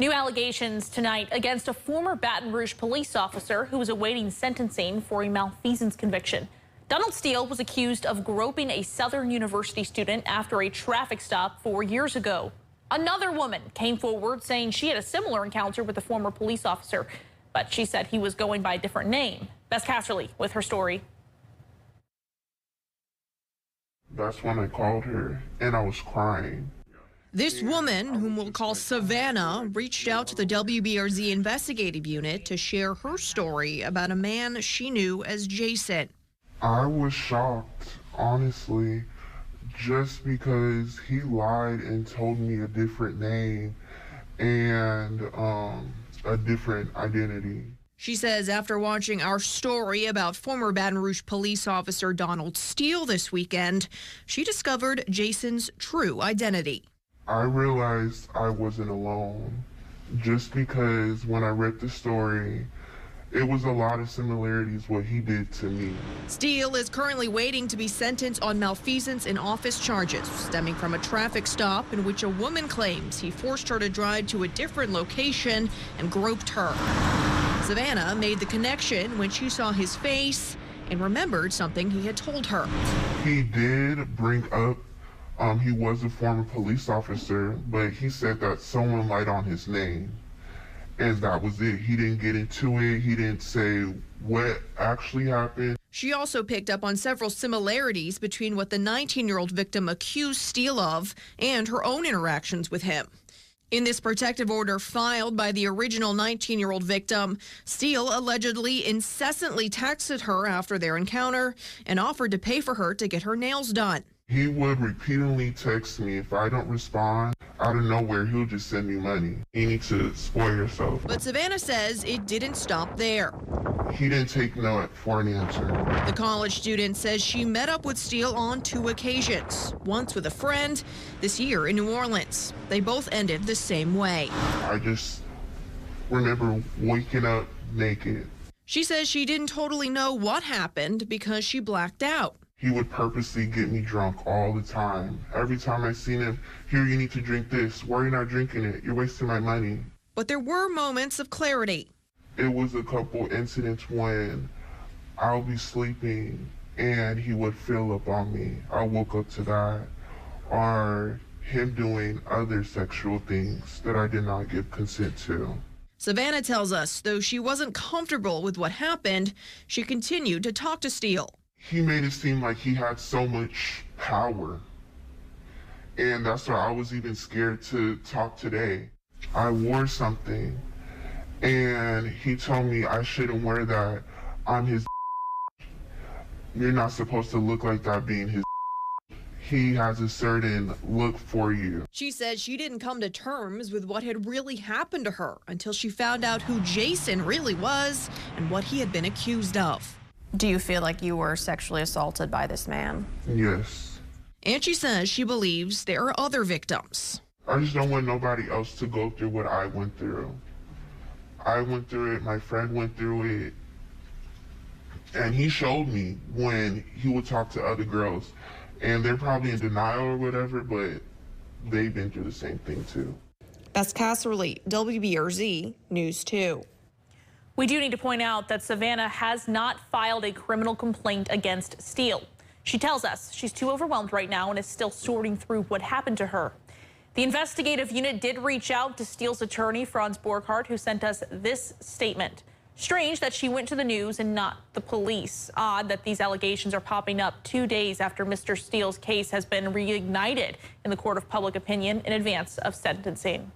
New allegations tonight against a former Baton Rouge police officer who was awaiting sentencing for a malfeasance conviction. Donald Steele was accused of groping a Southern University student after a traffic stop 4 years ago. Another woman came forward saying she had a similar encounter with the former police officer, but she said he was going by a different name. Bess Casserly with her story. That's when I called her, and I was crying. This woman, whom we'll call Savannah, reached out to the WBRZ investigative unit to share her story about a man she knew as Jason. I was shocked, honestly, just because he lied and told me a different name and a different identity. She says after watching our story about former Baton Rouge police officer Donald Steele this weekend, she discovered Jason's true identity. I realized I wasn't alone, just because when I read the story, it was a lot of similarities what he did to me. Steele is currently waiting to be sentenced on malfeasance in office charges stemming from a traffic stop in which a woman claims he forced her to drive to a different location and groped her. Savannah made the connection when she saw his face and remembered something he had told her. He did bring up he was a former police officer, but he said that someone lied on his name. And that was it. He didn't get into it. He didn't say what actually happened. She also picked up on several similarities between what the 19-year-old victim accused Steele of and her own interactions with him. In this protective order filed by the original 19-year-old victim, Steele allegedly incessantly texted her after their encounter and offered to pay for her to get her nails done. He would repeatedly text me. If I don't respond, out of nowhere, he'll just send me money. You need to spoil yourself. But Savannah says it didn't stop there. He didn't take no for an answer. The college student says she met up with Steele on 2 occasions, once with a friend, this year in New Orleans. They both ended the same way. I just remember waking up naked. She says she didn't totally know what happened because she blacked out. He would purposely get me drunk all the time. Every time I seen him, here, you need to drink this. Why are you not drinking it? You're wasting my money. But there were moments of clarity. It was a couple incidents when I'll be sleeping and he would fill up on me. I woke up to that. Or him doing other sexual things that I did not give consent to. Savannah tells us, though she wasn't comfortable with what happened, she continued to talk to Steele. He made it seem like he had so much power. And that's why I was even scared to talk today. I wore something, and he told me I shouldn't wear that. I'm his. You're not supposed to look like that being his. He has a certain look for you. She said she didn't come to terms with what had really happened to her until she found out who Jason really was and what he had been accused of. Do you feel like you were sexually assaulted by this man? Yes. And she says she believes there are other victims. I just don't want nobody else to go through what I went through. I went through it, my friend went through it, and he showed me when he would talk to other girls. And they're probably in denial or whatever, but they've been through the same thing too. Bess Casserly, WBRZ News 2. We do need to point out that Savannah has not filed a criminal complaint against Steele. She tells us she's too overwhelmed right now and is still sorting through what happened to her. The investigative unit did reach out to Steele's attorney, Franz Borghardt, who sent us this statement. Strange that she went to the news and not the police. Odd that these allegations are popping up 2 days after Mr. Steele's case has been reignited in the court of public opinion in advance of sentencing.